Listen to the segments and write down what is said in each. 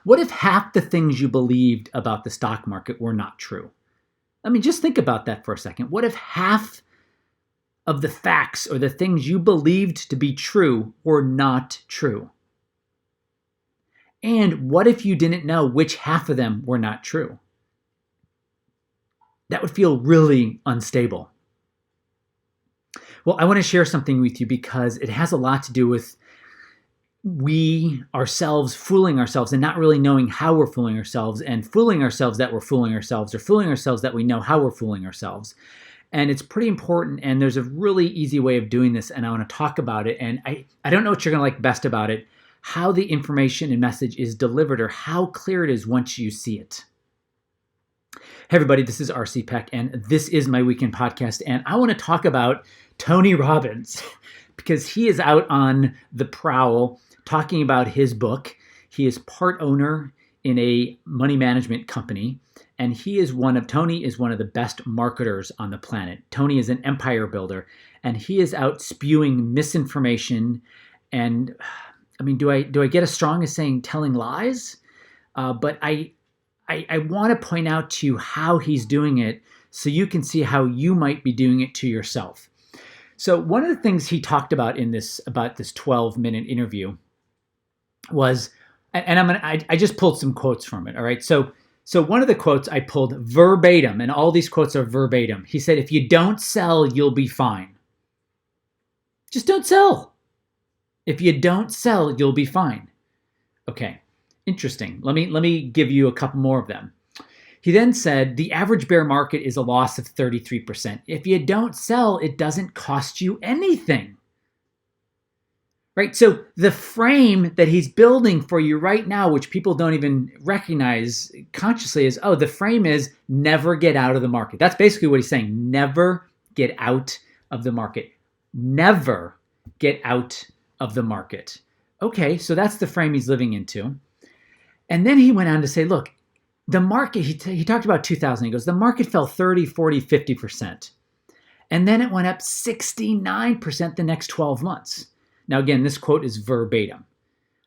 What if half the things you believed about the stock market were not true? I mean, just think about that for a second. What if half of the facts or the things you believed to be true were not true? And what if you didn't know which half of them were not true? That would feel really unstable. Well, I want to share something with you because it has a lot to do with we ourselves fooling ourselves and not really knowing how we're fooling ourselves, and fooling ourselves that we're fooling ourselves, or fooling ourselves that we know how we're fooling ourselves. And it's pretty important, and there's a really easy way of doing this, and I want to talk about it. And I don't know what you're going to like best about it, how the information and message is delivered or how clear it is once you see it. Hey everybody, this is RC Peck, and this is my weekend podcast, and I want to talk about Tony Robbins because he is out on the prowl talking about his book. He is part owner in a money management company, and Tony is one of the best marketers on the planet. Tony is an empire builder, and he is out spewing misinformation. And I mean, do I get as strong as saying telling lies? But I want to point out to you how he's doing it so you can see how you might be doing it to yourself. So one of the things he talked about about this 12-minute interview was, and I just pulled some quotes from it. All right. So one of the quotes I pulled verbatim, and all these quotes are verbatim. He said, "If you don't sell, you'll be fine. Just don't sell. If you don't sell, you'll be fine." Okay. Interesting. Let me give you a couple more of them. He then said, "The average bear market is a loss of 33%. If you don't sell, it doesn't cost you anything." Right? So the frame that he's building for you right now, which people don't even recognize consciously, is, the frame is never get out of the market. That's basically what he's saying. Never get out of the market. Never get out of the market. Okay, so that's the frame he's living into. And then he went on to say, look, the market, he talked about 2000. He goes, the market fell 30, 40, 50%. And then it went up 69% the next 12 months. Now, again, this quote is verbatim.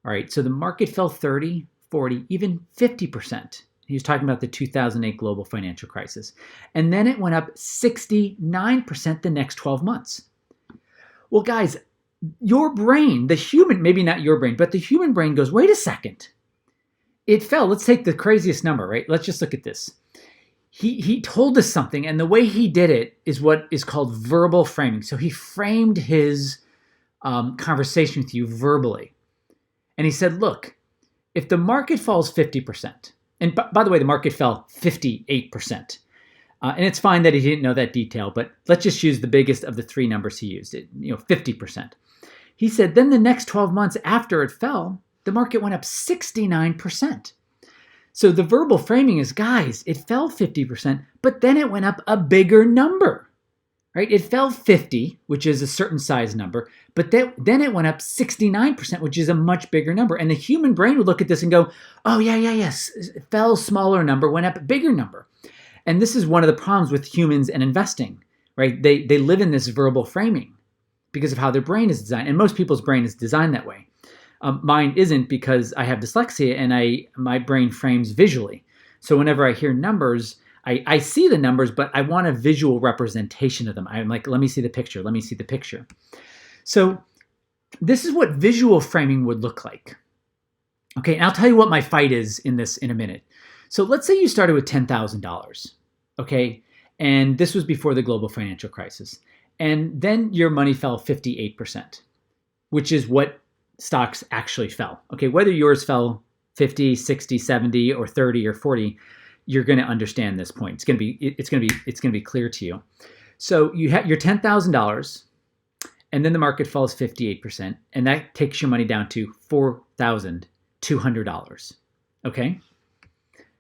All right, so the market fell 30, 40, even 50%. He was talking about the 2008 global financial crisis. And then it went up 69% the next 12 months. Well, guys, your brain, the human, maybe not your brain, but the human brain goes, wait a second. It fell. Let's take the craziest number, right? Let's just look at this. He told us something, and the way he did it is what is called verbal framing. So he framed his conversation with you verbally. And he said, look, if the market falls 50%, and by the way, the market fell 58%, and it's fine that he didn't know that detail, but let's just use the biggest of the three numbers he used, 50%. He said, then the next 12 months after it fell, the market went up 69%. So the verbal framing is, guys, it fell 50%, but then it went up a bigger number, right? It fell 50, which is a certain size number, but then it went up 69%, which is a much bigger number. And the human brain would look at this and go, oh, yes, it fell smaller number, went up a bigger number. And this is one of the problems with humans and investing, right? They live in this verbal framing because of how their brain is designed. And most people's brain is designed that way. Mine isn't, because I have dyslexia and my brain frames visually. So whenever I hear numbers, I see the numbers, but I want a visual representation of them. I'm like, let me see the picture. Let me see the picture. So this is what visual framing would look like. Okay, and I'll tell you what my fight is in this in a minute. So let's say you started with $10,000, okay? And this was before the global financial crisis. And then your money fell 58%, which is what stocks actually fell. Okay, whether yours fell 50, 60, 70, or 30 or 40, you're going to understand this point. It's going to be clear to you. So you have your $10,000, and then the market falls 58%, and that takes your money down to $4,200. Okay?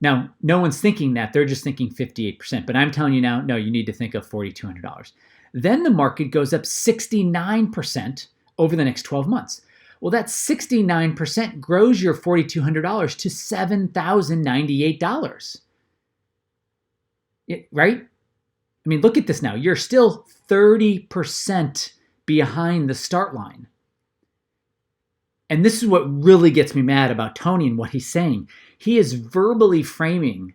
Now, no one's thinking that. They're just thinking 58%. But I'm telling you now, no, you need to think of $4,200. Then the market goes up 69% over the next 12 months. Well, that 69% grows your $4,200 to $7,098. Right? I mean, look at this now. You're still 30% behind the start line. And this is what really gets me mad about Tony and what he's saying. He is verbally framing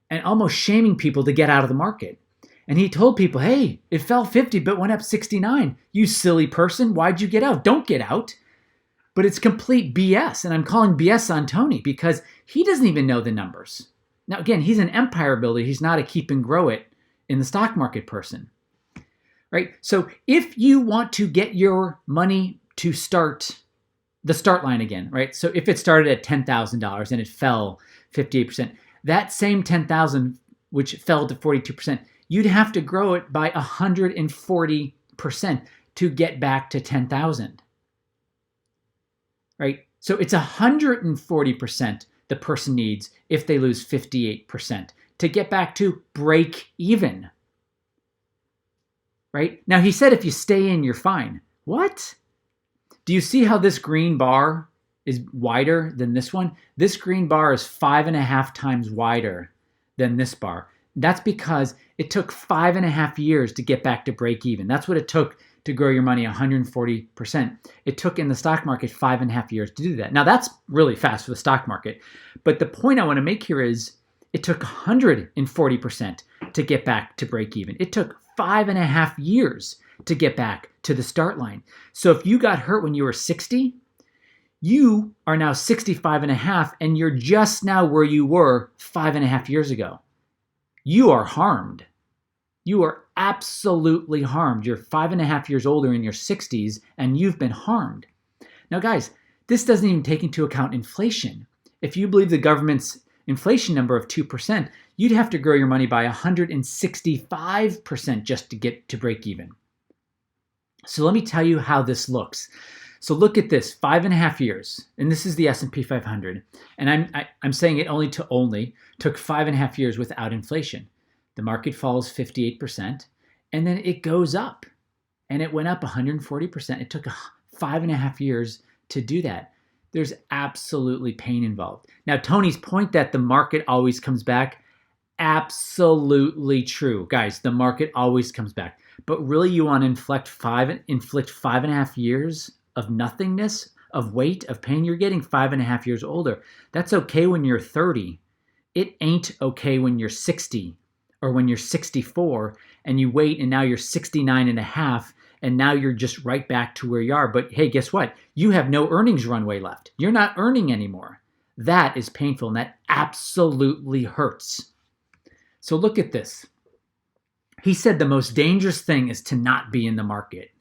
and almost shaming people to get out of the market. And he told people, hey, it fell 50 but went up 69. You silly person, why'd you get out? Don't get out. But it's complete BS. And I'm calling BS on Tony because he doesn't even know the numbers. Now, again, he's an empire builder. He's not a keep and grow it in the stock market person. Right? So if you want to get your money to start the start line again, right? So if it started at $10,000 and it fell 58%, that same 10,000, which fell to 42%, you'd have to grow it by 140% to get back to 10,000, right? So it's 140% the person needs if they lose 58% to get back to break even, right? Now, he said if you stay in, you're fine. What? Do you see how this green bar is wider than this one? This green bar is 5.5 times wider than this bar. That's because it took 5.5 years to get back to break even. That's what it took to grow your money 140%. It took in the stock market 5.5 years to do that. Now that's really fast for the stock market. But the point I want to make here is it took 140% to get back to break even. It took 5.5 years to get back to the start line. So if you got hurt when you were 60, you are now 65.5 and you're just now where you were 5.5 years ago. You are harmed. You are absolutely harmed. You're 5.5 years older in your 60s and you've been harmed. Now guys, this doesn't even take into account inflation. If you believe the government's inflation number of 2%, you'd have to grow your money by 165% just to get to break even. So let me tell you how this looks. So look at this, 5.5 years, and this is the S&P 500. And I'm saying it only took 5.5 years without inflation. The market falls 58%, and then it goes up, and it went up 140%. It took 5.5 years to do that. There's absolutely pain involved. Now, Tony's point that the market always comes back, absolutely true. Guys, the market always comes back. But really, you want to inflict 5.5 years of nothingness, of weight, of pain. You're getting 5.5 years older. That's okay when you're 30. It ain't okay when you're 60 or when you're 64 and you wait and now you're 69.5 and now you're just right back to where you are. But hey, guess what? You have no earnings runway left. You're not earning anymore. That is painful and that absolutely hurts. So look at this. He said the most dangerous thing is to not be in the market.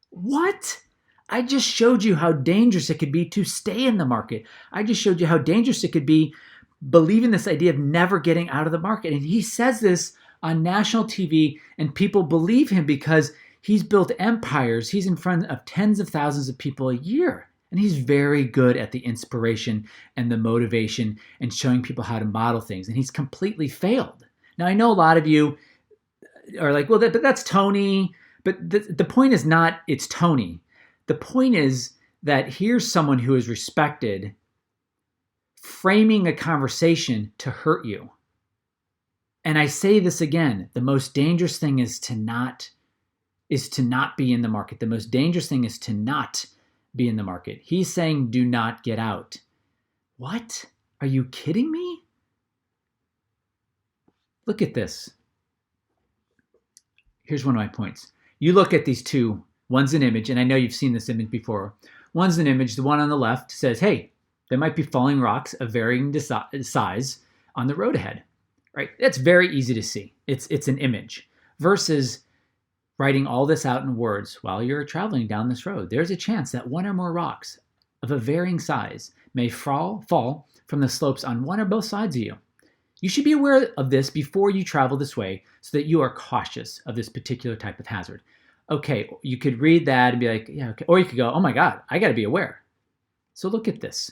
What? I just showed you how dangerous it could be to stay in the market. I just showed you how dangerous it could be believing this idea of never getting out of the market. And he says this on national TV and people believe him because he's built empires. He's in front of tens of thousands of people a year. And he's very good at the inspiration and the motivation and showing people how to model things. And he's completely failed. Now, I know a lot of you are like, well, that's Tony. But the point is not it's Tony. The point is that here's someone who is respected framing a conversation to hurt you. And I say this again, the most dangerous thing is to not be in the market. The most dangerous thing is to not be in the market. He's saying do not get out. What? Are you kidding me? Look at this. Here's one of my points. You look at these two. One's an image, and I know you've seen this image before. One's an image. The one on the left says, hey, there might be falling rocks of varying size on the road ahead. Right? That's very easy to see. It's an image. Versus writing all this out in words while you're traveling down this road. There's a chance that one or more rocks of a varying size may fall from the slopes on one or both sides of you. You should be aware of this before you travel this way so that you are cautious of this particular type of hazard. Okay, you could read that and be like, yeah, okay. Or you could go, oh my God, I got to be aware. So look at this.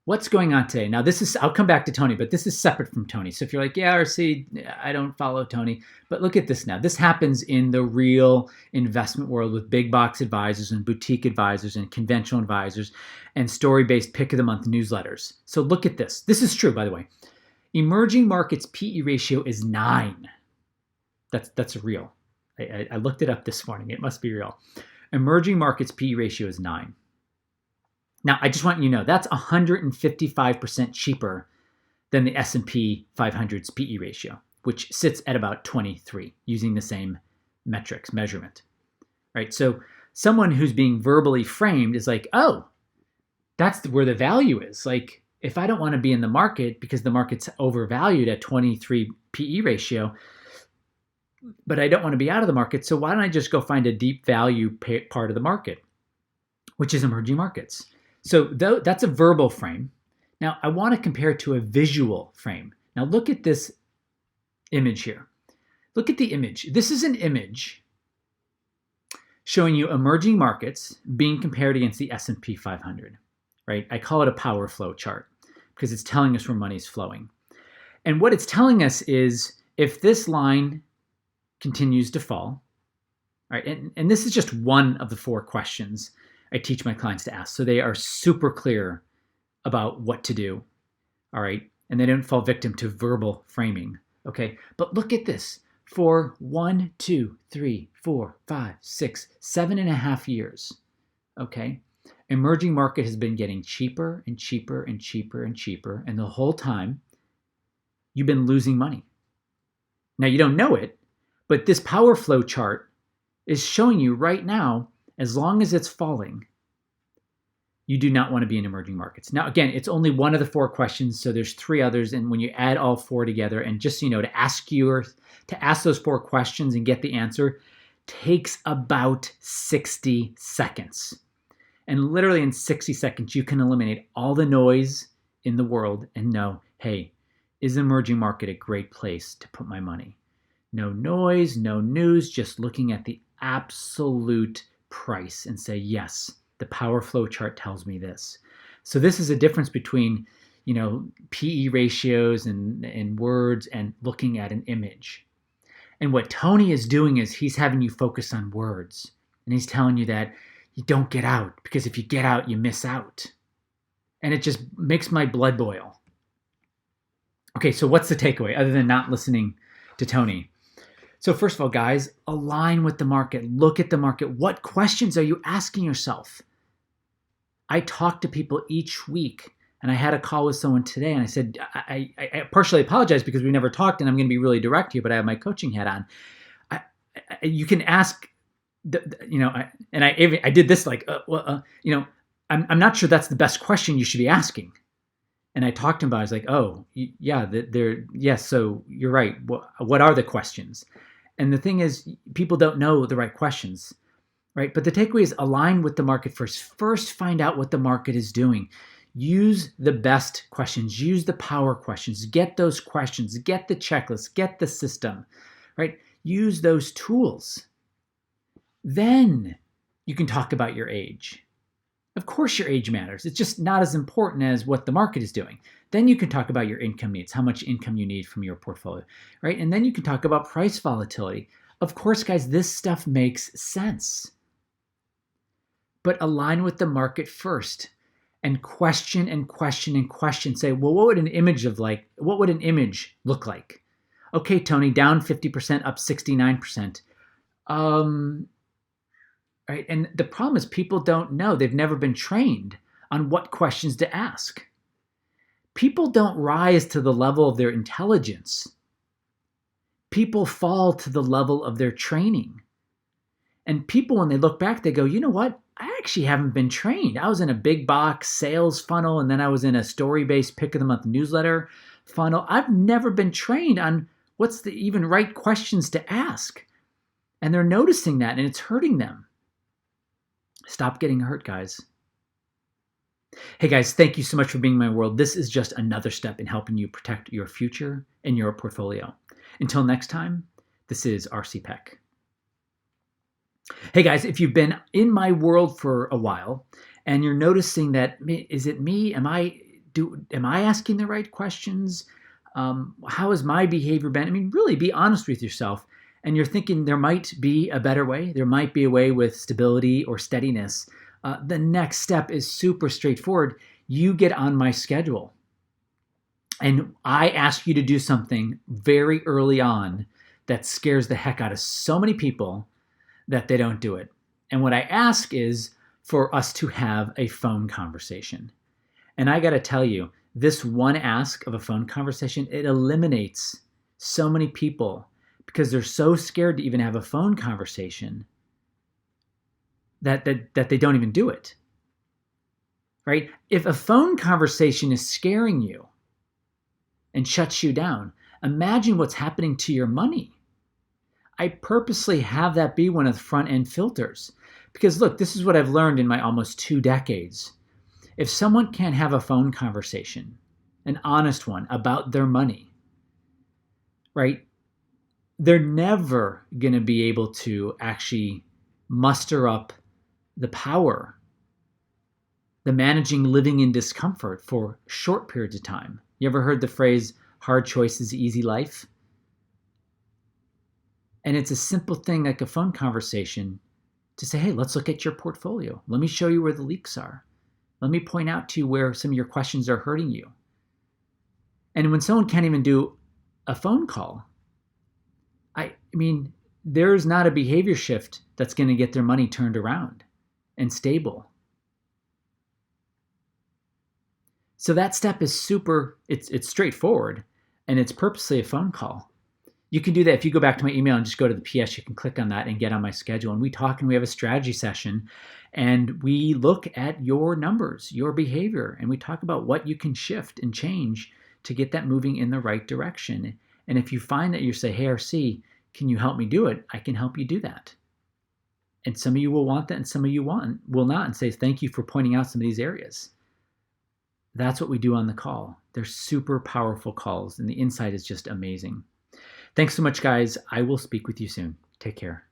What's going on today? Now I'll come back to Tony, but this is separate from Tony. So if you're like, yeah, RC, I don't follow Tony, but look at this now. This happens in the real investment world with big box advisors and boutique advisors and conventional advisors and story-based pick of the month newsletters. So look at this. This is true, by the way. Emerging markets PE ratio is 9. That's real. I looked it up this morning. It must be real. Emerging markets PE ratio is 9. Now, I just want you to know that's 155% cheaper than the S&P 500's PE ratio, which sits at about 23 using the same measurement, right? So someone who's being verbally framed is like, oh, that's where the value is. Like, if I don't want to be in the market because the market's overvalued at 23 PE ratio, but I don't want to be out of the market, so why don't I just go find a deep value part of the market, which is emerging markets? So that's a verbal frame. Now, I want to compare it to a visual frame. Now, look at this image here. Look at the image. This is an image showing you emerging markets being compared against the S&P 500, right? I call it a power flow chart because it's telling us where money's flowing. And what it's telling us is if this line continues to fall, right? And this is just one of the 4 questions I teach my clients to ask. So they are super clear about what to do, all right? And they don't fall victim to verbal framing, okay? But look at this. For 1, 2, 3, 4, 5, 6, 7.5 years, okay? Emerging market has been getting cheaper and cheaper and cheaper and cheaper. And the whole time, you've been losing money. Now, you don't know it, but this power flow chart is showing you right now, as long as it's falling, you do not want to be in emerging markets. Now, again, it's only one of the 4 questions, so there's 3 others. And when you add all 4 together, and just so you know, to ask those 4 questions and get the answer takes about 60 seconds. And literally in 60 seconds, you can eliminate all the noise in the world and know, hey, is emerging market a great place to put my money? No noise, no news, just looking at the absolute price and say, yes, the power flow chart tells me this. So this is a difference between, PE ratios and words and looking at an image. And what Tony is doing is he's having you focus on words. And he's telling you that you don't get out, because if you get out, you miss out. And it just makes my blood boil. Okay, so what's the takeaway other than not listening to Tony? So first of all, guys, align with the market. Look at the market. What questions are you asking yourself? I talk to people each week, and I had a call with someone today, and I said, I partially apologize because we never talked, and I'm going to be really direct here, but I have my coaching hat on. You can ask, and I did this like, I'm not sure that's the best question you should be asking. And I talked to him about it. I was like, oh, yeah, yes, so you're right. What are the questions? And the thing is, people don't know the right questions, right? But the takeaway is align with the market first. First, find out what the market is doing. Use the best questions. Use the power questions. Get those questions. Get the checklist. Get the system, right? Use those tools. Then you can talk about your age. Of course your age matters. It's just not as important as what the market is doing. Then you can talk about your income needs, how much income you need from your portfolio, right? And then you can talk about price volatility. Of course, guys, this stuff makes sense. But align with the market first and question and question and question. Say, well, what would an image look like? Okay, Tony, down 50%, up 69%. Right? And the problem is people don't know. They've never been trained on what questions to ask. People don't rise to the level of their intelligence. People fall to the level of their training. And people, when they look back, they go, you know what? I actually haven't been trained. I was in a big box sales funnel, and then I was in a story-based pick of the month newsletter funnel. I've never been trained on what's the even right questions to ask. And they're noticing that, and it's hurting them. Stop getting hurt, guys. Hey, guys, thank you so much for being in my world. This is just another step in helping you protect your future and your portfolio. Until next time, this is RC Peck. Hey, guys, if you've been in my world for a while and you're noticing that, is it me? Am I asking the right questions? How has my behavior been? I mean, really be honest with yourself. And you're thinking there might be a better way. There might be a way with stability or steadiness. The next step is super straightforward. You get on my schedule. And I ask you to do something very early on that scares the heck out of so many people that they don't do it. And what I ask is, for us to have a phone conversation. And I got to tell you, this one ask of a phone conversation, it eliminates so many people because they're so scared to even have a phone conversation that they don't even do it. Right? If a phone conversation is scaring you and shuts you down, imagine what's happening to your money. I purposely have that be one of the front end filters because look, this is what I've learned in my almost 2 decades. If someone can't have a phone conversation, an honest one about their money, right? They're never going to be able to actually muster up the power, the managing living in discomfort for short periods of time. You ever heard the phrase, hard choices, easy life? And it's a simple thing like a phone conversation to say, hey, let's look at your portfolio. Let me show you where the leaks are. Let me point out to you where some of your questions are hurting you. And when someone can't even do a phone call, I mean, there's not a behavior shift that's going to get their money turned around and stable. So that step is it's straightforward, and it's purposely a phone call. You can do that if you go back to my email and just go to the PS, you can click on that and get on my schedule. And we talk and we have a strategy session and we look at your numbers, your behavior, and we talk about what you can shift and change to get that moving in the right direction. And if you find that you say, hey, RC, can you help me do it? I can help you do that. And some of you will want that and some of you will not, and say, thank you for pointing out some of these areas. That's what we do on the call. They're super powerful calls and the insight is just amazing. Thanks so much, guys. I will speak with you soon. Take care.